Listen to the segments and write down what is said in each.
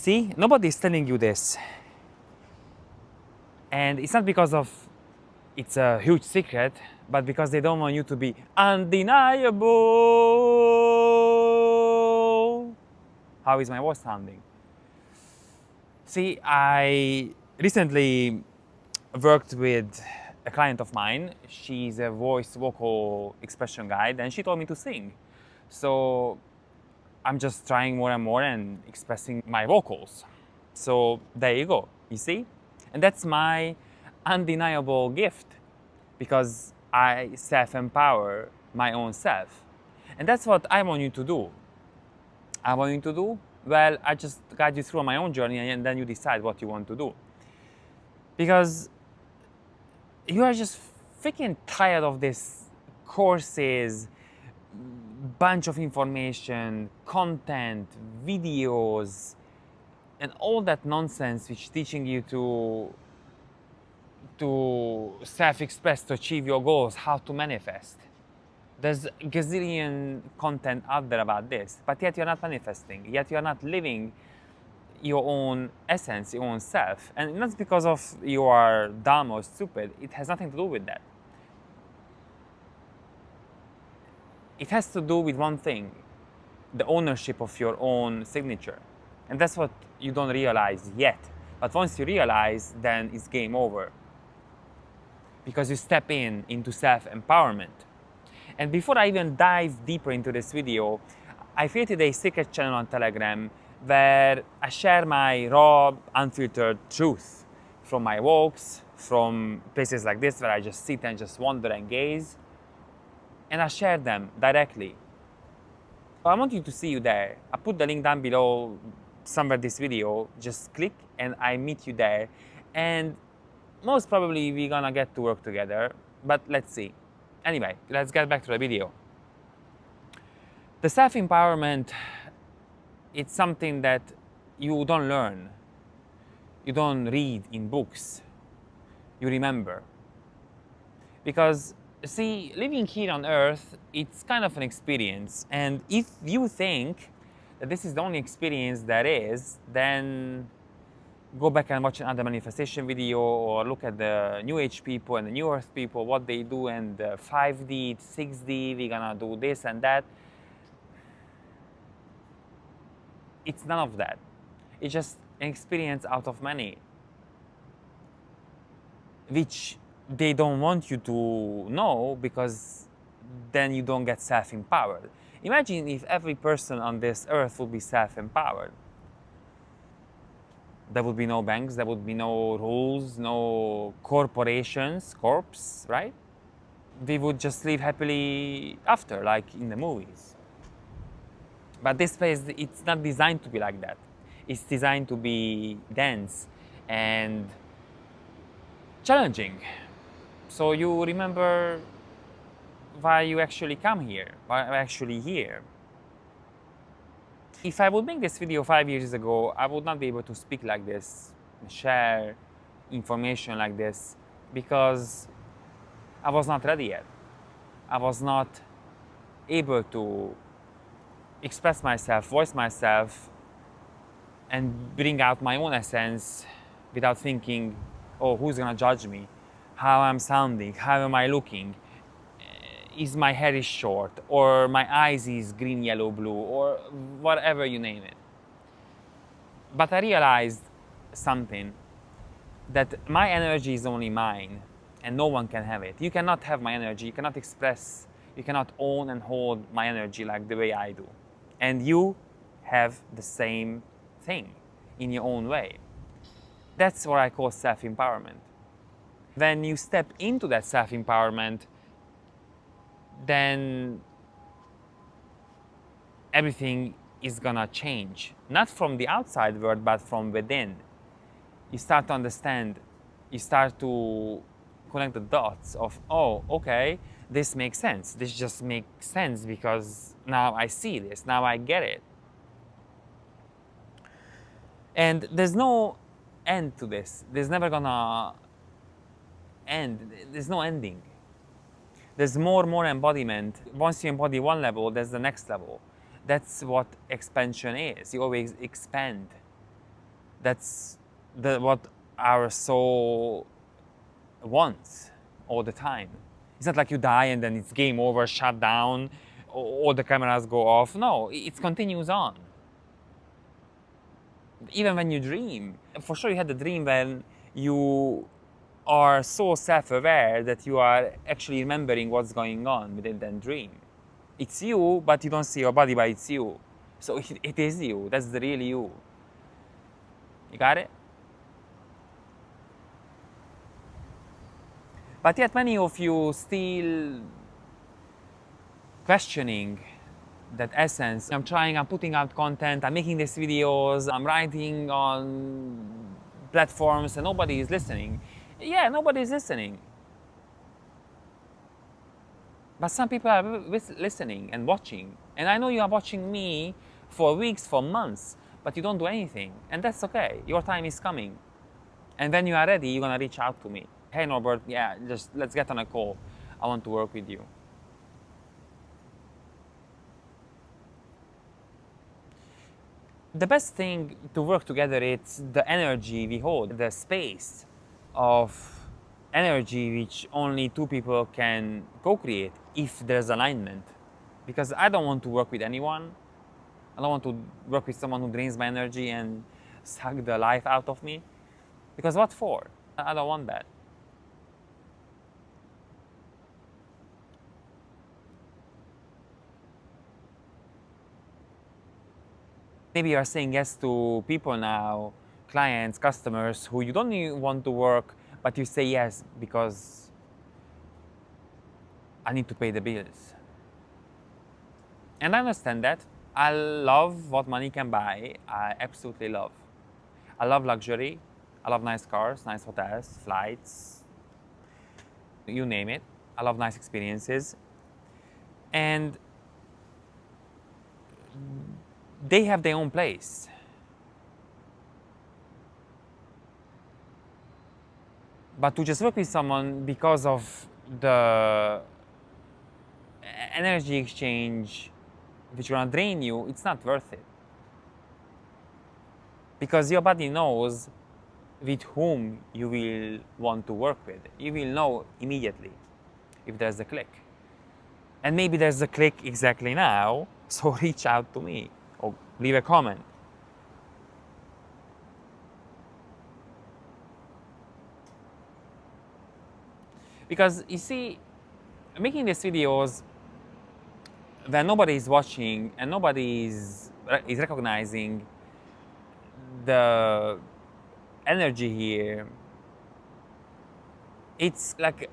See, nobody's telling you this. And it's not because of it's a huge secret, but because they don't want you to be undeniable. How is my voice sounding? See, I recently worked with a client of mine. She's a vocal expression guide, and she told me to sing. So I'm just trying more and more and expressing my vocals. So there you go, you see? And that's my undeniable gift, because I self-empower my own self. And that's what I want you to do. I want you to do? Well, I just guide you through my own journey, and then you decide what you want to do. Because you are just freaking tired of this courses, bunch of information, content, videos, and all that nonsense which is teaching you to self-express, to achieve your goals, how to manifest. There's a gazillion content out there about this, but yet you're not manifesting, yet you're not living your own essence, your own self. And not because of you are dumb or stupid, it has nothing to do with that. It has to do with one thing, the ownership of your own signature. And that's what you don't realize yet. But once you realize, then it's game over. Because you step into self-empowerment. And before I even dive deeper into this video, I created a secret channel on Telegram where I share my raw, unfiltered truth from my walks, from places like this where I just sit and just wonder and gaze. And I share them directly. I want you to see you there. I put the link down below somewhere this video. Just click and I meet you there. And most probably we're gonna get to work together, but let's see. Anyway, let's get back to the video. The self-empowerment, it's something that you don't learn. You don't read in books. You remember. Because, see, living here on Earth, it's kind of an experience. And if you think that this is the only experience there is, then go back and watch another manifestation video, or look at the New Age people and the New Earth people, what they do, and 5D, 6D, we're gonna do this and that. It's none of that. It's just an experience out of many, which they don't want you to know, because then you don't get self-empowered. Imagine if every person on this earth would be self-empowered. There would be no banks, there would be no rules, no corporations, corps, right? We would just live happily after, like in the movies. But this place, it's not designed to be like that. It's designed to be dense and challenging. So you remember why you actually come here, why you're actually here. If I would make this video 5 years ago, I would not be able to speak like this, share information like this, because I was not ready yet. I was not able to express myself, voice myself, and bring out my own essence without thinking, oh, who's gonna judge me? How I'm sounding? How am I looking? Is my hair is short, or my eyes is green, yellow, blue, or whatever you name it. But I realized something, that my energy is only mine, and no one can have it. You cannot have my energy, you cannot express, you cannot own and hold my energy like the way I do. And you have the same thing in your own way. That's what I call self-empowerment. When you step into that self-empowerment, then everything is gonna change. Not from the outside world, but from within. You start to understand, you start to connect the dots of, oh, okay, this makes sense. This just makes sense because now I see this, now I get it. And there's no end to this. There's never gonna end. There's no ending. There's more embodiment. Once you embody one level, there's the next level. That's what expansion is. You always expand. That's what our soul wants all the time. It's not like you die and then it's game over, shut down, all the cameras go off. No, it continues on. Even when you dream, for sure you had a dream when you are so self-aware that you are actually remembering what's going on within that dream. It's you, but you don't see your body, but it's you. So it is you. That's the real you. You got it? But yet many of you still questioning that essence. I'm putting out content, I'm making these videos, I'm writing on platforms and nobody is listening. Yeah, nobody is listening. But some people are listening and watching. And I know you are watching me for weeks, for months, but you don't do anything. And that's okay. Your time is coming. And when you are ready, you're gonna reach out to me. Hey Norbert, yeah, just let's get on a call. I want to work with you. The best thing to work together is the energy we hold, the space of energy which only two people can co-create if there's alignment. Because I don't want to work with anyone. I don't want to work with someone who drains my energy and suck the life out of me. Because what for? I don't want that. Maybe you are saying yes to people now, clients, customers who you don't even want to work, but you say yes because I need to pay the bills. And I understand that. I love what money can buy. I absolutely love. I love luxury. I love nice cars, nice hotels, flights, you name it. I love nice experiences. And they have their own place. But to just work with someone because of the energy exchange which will drain you, it's not worth it. Because your body knows with whom you will want to work with. You will know immediately if there's a click. And maybe there's a click exactly now, so reach out to me or leave a comment. Because you see, making these videos when nobody is watching and nobody is recognizing the energy here, it's like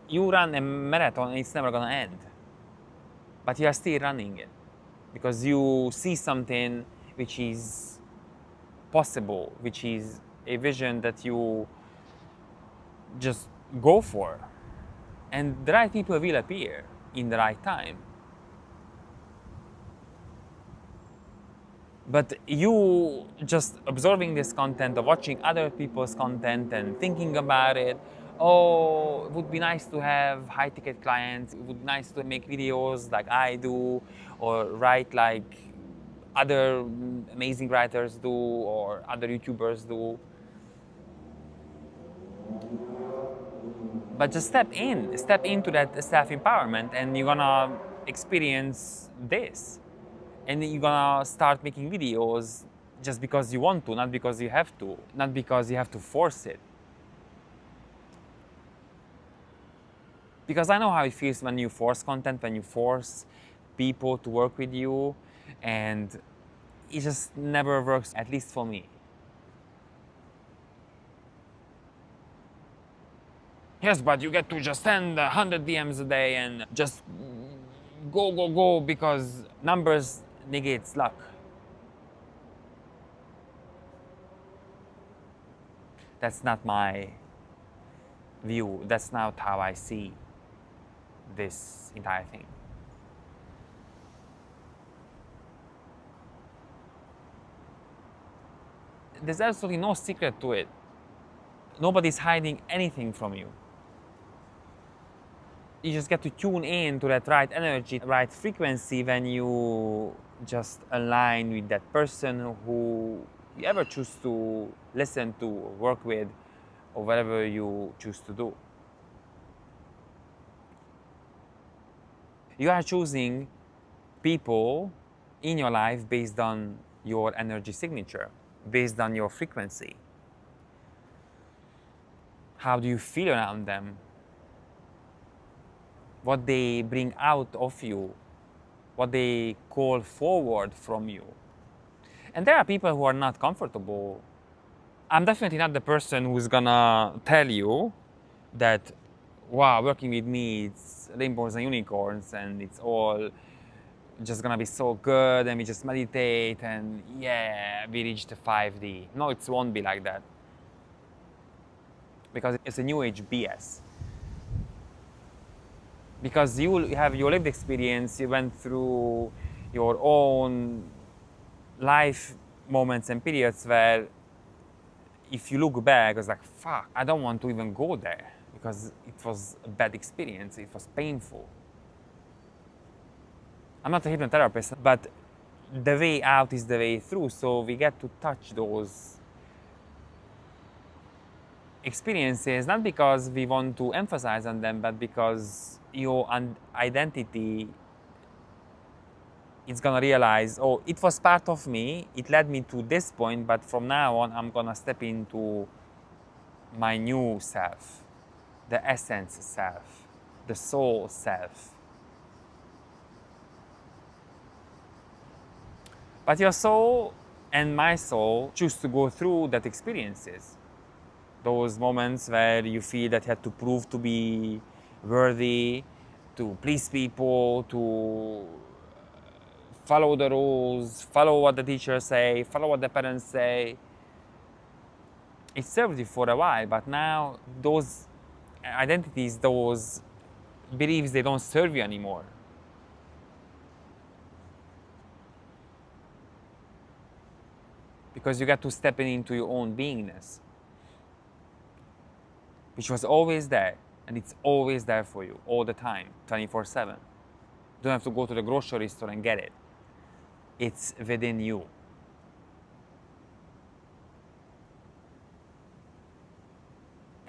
you run a marathon and it's never gonna end. But you are still running it because you see something which is possible, which is a vision that you just go for. And the right people will appear in the right time. But you just absorbing this content or watching other people's content and thinking about it, oh, it would be nice to have high ticket clients, it would be nice to make videos like I do, or write like other amazing writers do, or other YouTubers do. But just step into that self-empowerment and you're gonna experience this. And you're gonna start making videos just because you want to, not because you have to, not because you have to force it. Because I know how it feels when you force content, when you force people to work with you, and it just never works, at least for me. Yes, but you get to just send 100 DMs a day and just go, because numbers negates luck. That's not my view. That's not how I see this entire thing. There's absolutely no secret to it. Nobody's hiding anything from you. You just get to tune in to that right energy, right frequency when you just align with that person who you ever choose to listen to, or work with, or whatever you choose to do. You are choosing people in your life based on your energy signature, based on your frequency. How do you feel around them? What they bring out of you, what they call forward from you. And there are people who are not comfortable. I'm definitely not the person who's gonna tell you that, wow, working with me, it's rainbows and unicorns and it's all just gonna be so good and we just meditate and yeah, we reach the 5D. No, it won't be like that. Because it's a new age BS. Because you have your lived experience, you went through your own life moments and periods where if you look back, it's like, fuck, I don't want to even go there because it was a bad experience, it was painful. I'm not a hypnotherapist, but the way out is the way through, so we get to touch those experiences, not because we want to emphasize on them, but because your identity is gonna realize, oh, it was part of me, it led me to this point, but from now on, I'm gonna step into my new self, the essence self, the soul self. But your soul and my soul choose to go through that experiences. Those moments where you feel that you had to prove to be worthy, to please people, to follow the rules, follow what the teachers say, follow what the parents say. It served you for a while, but now those identities, those beliefs, they don't serve you anymore. Because you got to step into your own beingness, which was always there, and it's always there for you, all the time, 24/7. You don't have to go to the grocery store and get it. It's within you.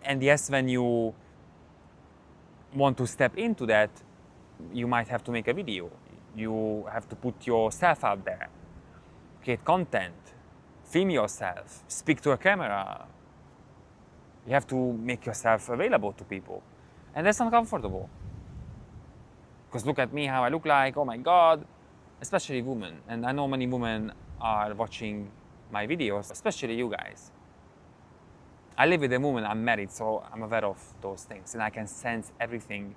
And yes, when you want to step into that, you might have to make a video. You have to put yourself out there, create content, film yourself, speak to a camera. You have to make yourself available to people. And that's uncomfortable. Because look at me, how I look like, oh my God. Especially women. And I know many women are watching my videos, especially you guys. I live with a woman, I'm married, so I'm aware of those things. And I can sense everything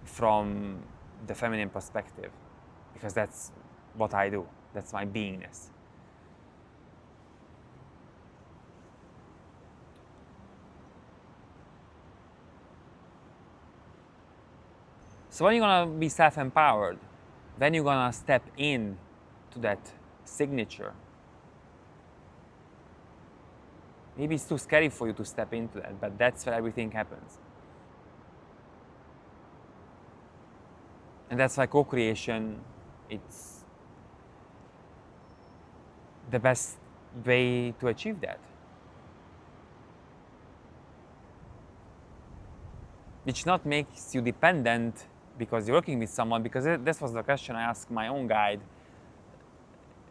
from the feminine perspective. Because that's what I do. That's my beingness. So when you're gonna be self-empowered, when you're gonna step in to that signature, maybe it's too scary for you to step into that, but that's where everything happens. And that's why co-creation, it's the best way to achieve that. Which not makes you dependent because you're working with someone, because this was the question I asked my own guide.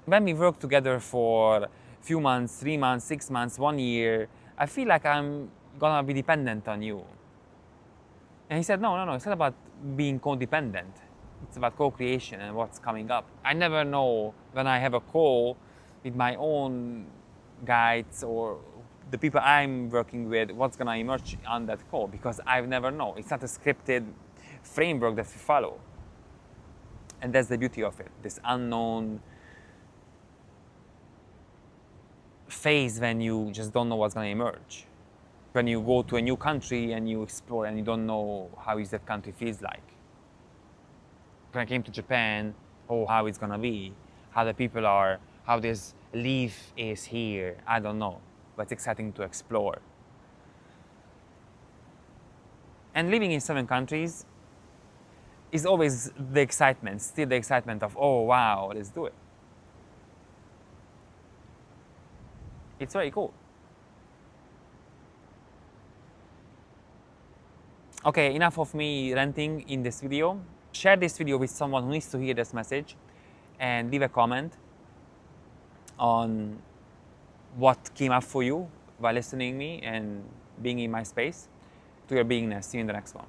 When we work together for a few months, 3 months, 6 months, 1 year, I feel like I'm gonna be dependent on you. And he said, no, it's not about being codependent. It's about co-creation and what's coming up. I never know when I have a call with my own guides or the people I'm working with, what's gonna emerge on that call, because I never know. It's not a scripted framework that we follow. And that's the beauty of it, this unknown phase when you just don't know what's gonna emerge. When you go to a new country and you explore and you don't know how is that country feels like. When I came to Japan, oh, how it's gonna be, how the people are, how this leaf is here, I don't know. But it's exciting to explore. And living in 7 countries is always the excitement, still the excitement of, oh wow, let's do it. It's very cool. Okay, enough of me ranting in this video. Share this video with someone who needs to hear this message, and leave a comment on what came up for you while listening me and being in my space. To your beingness. See you in the next one.